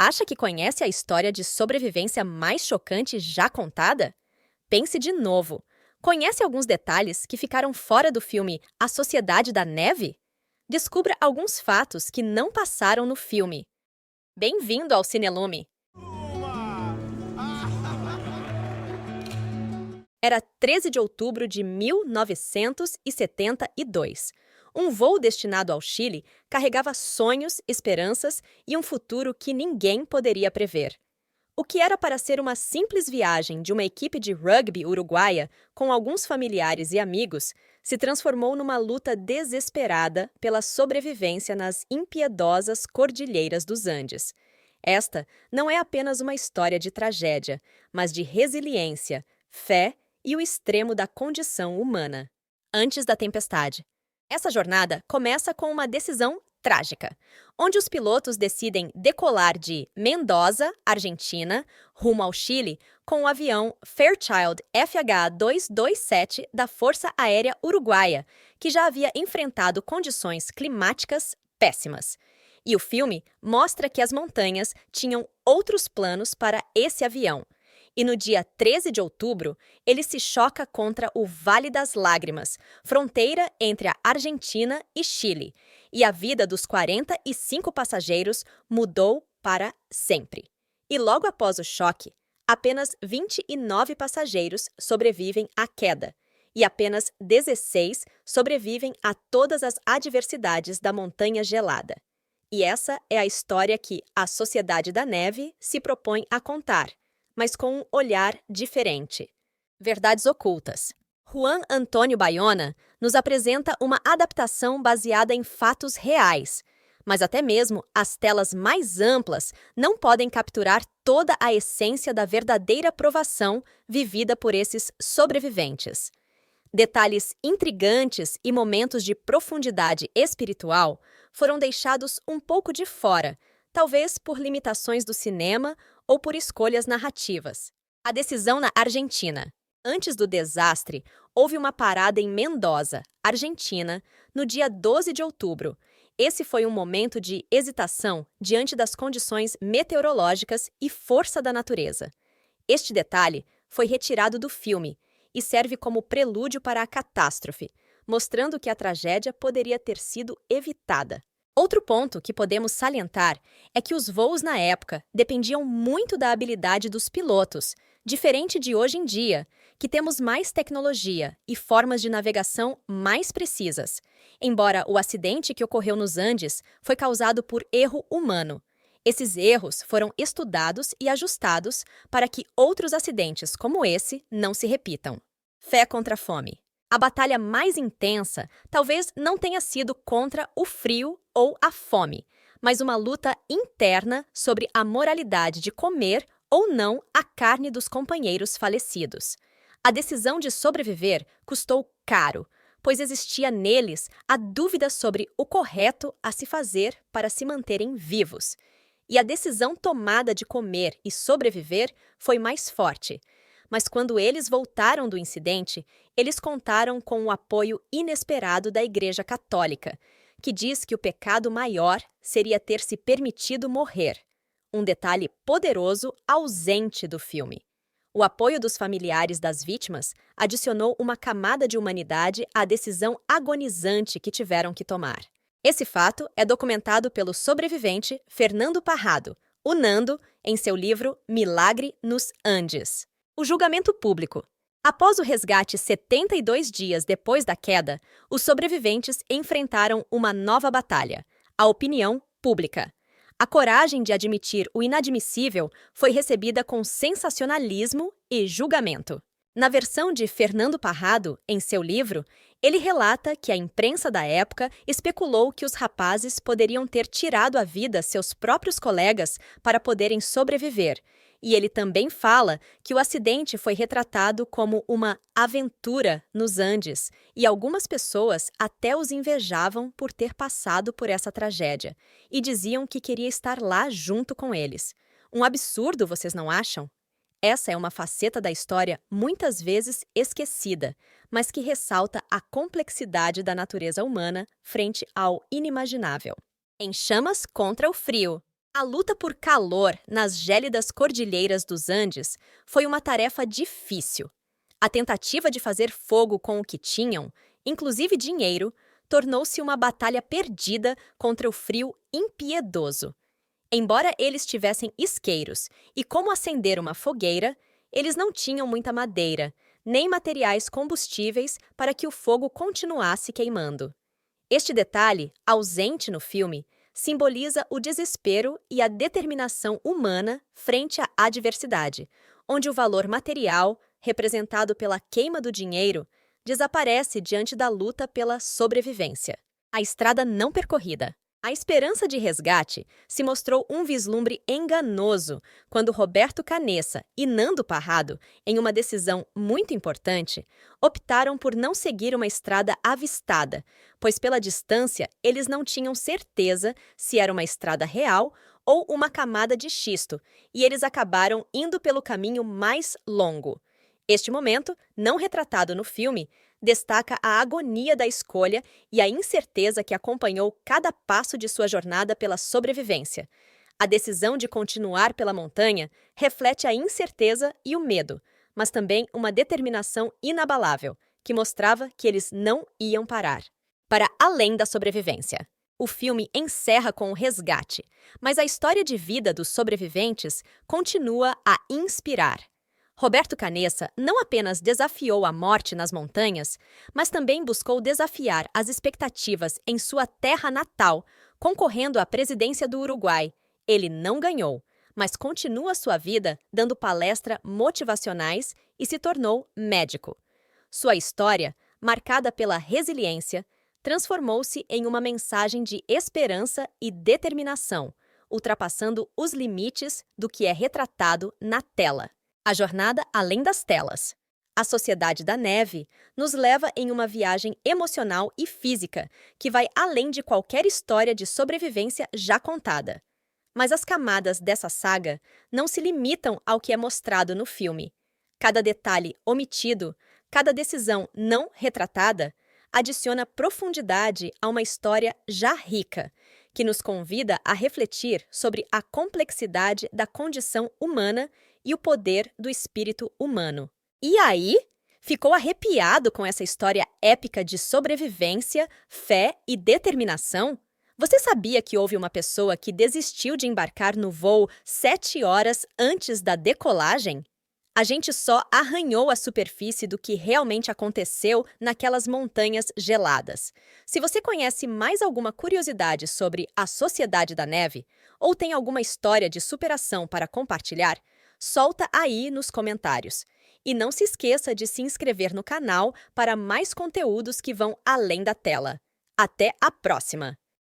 Acha que conhece a história de sobrevivência mais chocante já contada? Pense de novo. Conhece alguns detalhes que ficaram fora do filme A Sociedade da Neve? Descubra alguns fatos que não passaram no filme. Bem-vindo ao Cinelume! Era 13 de outubro de 1972. Um voo destinado ao Chile carregava sonhos, esperanças e um futuro que ninguém poderia prever. O que era para ser uma simples viagem de uma equipe de rugby uruguaia com alguns familiares e amigos se transformou numa luta desesperada pela sobrevivência nas impiedosas cordilheiras dos Andes. Esta não é apenas uma história de tragédia, mas de resiliência, fé e o extremo da condição humana. Antes da tempestade. Essa jornada começa com uma decisão trágica, onde os pilotos decidem decolar de Mendoza, Argentina, rumo ao Chile, com o avião Fairchild FH-227 da Força Aérea Uruguaia, que já havia enfrentado condições climáticas péssimas. E o filme mostra que as montanhas tinham outros planos para esse avião. E no dia 13 de outubro, ele se choca contra o Vale das Lágrimas, fronteira entre a Argentina e Chile, e a vida dos 45 passageiros mudou para sempre. E logo após o choque, apenas 29 passageiros sobrevivem à queda, e apenas 16 sobrevivem a todas as adversidades da montanha gelada. E essa é a história que a Sociedade da Neve se propõe a contar, mas com um olhar diferente. Verdades ocultas. Juan Antônio Bayona nos apresenta uma adaptação baseada em fatos reais, mas até mesmo as telas mais amplas não podem capturar toda a essência da verdadeira provação vivida por esses sobreviventes. Detalhes intrigantes e momentos de profundidade espiritual foram deixados um pouco de fora, talvez por limitações do cinema ou por escolhas narrativas. A decisão na Argentina. Antes do desastre, houve uma parada em Mendoza, Argentina, no dia 12 de outubro. Esse foi um momento de hesitação diante das condições meteorológicas e força da natureza. Este detalhe foi retirado do filme e serve como prelúdio para a catástrofe, mostrando que a tragédia poderia ter sido evitada. Outro ponto que podemos salientar é que os voos na época dependiam muito da habilidade dos pilotos, diferente de hoje em dia, que temos mais tecnologia e formas de navegação mais precisas. Embora o acidente que ocorreu nos Andes foi causado por erro humano, esses erros foram estudados e ajustados para que outros acidentes como esse não se repitam. Fé contra a fome. A batalha mais intensa talvez não tenha sido contra o frio ou a fome, mas uma luta interna sobre a moralidade de comer ou não a carne dos companheiros falecidos. A decisão de sobreviver custou caro, pois existia neles a dúvida sobre o correto a se fazer para se manterem vivos. E a decisão tomada de comer e sobreviver foi mais forte. Mas quando eles voltaram do incidente, eles contaram com o apoio inesperado da Igreja Católica, que diz que o pecado maior seria ter se permitido morrer, um detalhe poderoso ausente do filme. O apoio dos familiares das vítimas adicionou uma camada de humanidade à decisão agonizante que tiveram que tomar. Esse fato é documentado pelo sobrevivente Fernando Parrado, o Nando, em seu livro Milagre nos Andes. O julgamento público. Após o resgate 72 dias depois da queda, os sobreviventes enfrentaram uma nova batalha: a opinião pública. A coragem de admitir o inadmissível foi recebida com sensacionalismo e julgamento. Na versão de Fernando Parrado, em seu livro, ele relata que a imprensa da época especulou que os rapazes poderiam ter tirado a vida seus próprios colegas para poderem sobreviver. E ele também fala que o acidente foi retratado como uma aventura nos Andes, e algumas pessoas até os invejavam por ter passado por essa tragédia, e diziam que queria estar lá junto com eles. Um absurdo, vocês não acham? Essa é uma faceta da história muitas vezes esquecida, mas que ressalta a complexidade da natureza humana frente ao inimaginável. Em chamas contra o frio. A luta por calor nas gélidas cordilheiras dos Andes foi uma tarefa difícil. A tentativa de fazer fogo com o que tinham, inclusive dinheiro, tornou-se uma batalha perdida contra o frio impiedoso. Embora eles tivessem isqueiros e como acender uma fogueira, eles não tinham muita madeira, nem materiais combustíveis para que o fogo continuasse queimando. Este detalhe, ausente no filme, simboliza o desespero e a determinação humana frente à adversidade, onde o valor material, representado pela queima do dinheiro, desaparece diante da luta pela sobrevivência. A estrada não percorrida. A esperança de resgate se mostrou um vislumbre enganoso quando Roberto Canessa e Nando Parrado, em uma decisão muito importante, optaram por não seguir uma estrada avistada, pois pela distância eles não tinham certeza se era uma estrada real ou uma camada de xisto, e eles acabaram indo pelo caminho mais longo. Este momento, não retratado no filme, destaca a agonia da escolha e a incerteza que acompanhou cada passo de sua jornada pela sobrevivência. A decisão de continuar pela montanha reflete a incerteza e o medo, mas também uma determinação inabalável, que mostrava que eles não iam parar. Para além da sobrevivência. O filme encerra com o resgate, mas a história de vida dos sobreviventes continua a inspirar. Roberto Canessa não apenas desafiou a morte nas montanhas, mas também buscou desafiar as expectativas em sua terra natal, concorrendo à presidência do Uruguai. Ele não ganhou, mas continua sua vida dando palestras motivacionais e se tornou médico. Sua história, marcada pela resiliência, transformou-se em uma mensagem de esperança e determinação, ultrapassando os limites do que é retratado na tela. A jornada além das telas. A Sociedade da Neve nos leva em uma viagem emocional e física que vai além de qualquer história de sobrevivência já contada. Mas as camadas dessa saga não se limitam ao que é mostrado no filme. Cada detalhe omitido, cada decisão não retratada, adiciona profundidade a uma história já rica, que nos convida a refletir sobre a complexidade da condição humana e o poder do espírito humano. E aí? Ficou arrepiado com essa história épica de sobrevivência, fé e determinação? Você sabia que houve uma pessoa que desistiu de embarcar no voo 7 horas antes da decolagem? A gente só arranhou a superfície do que realmente aconteceu naquelas montanhas geladas. Se você conhece mais alguma curiosidade sobre a Sociedade da Neve ou tem alguma história de superação para compartilhar, solta aí nos comentários. E não se esqueça de se inscrever no canal para mais conteúdos que vão além da tela. Até a próxima!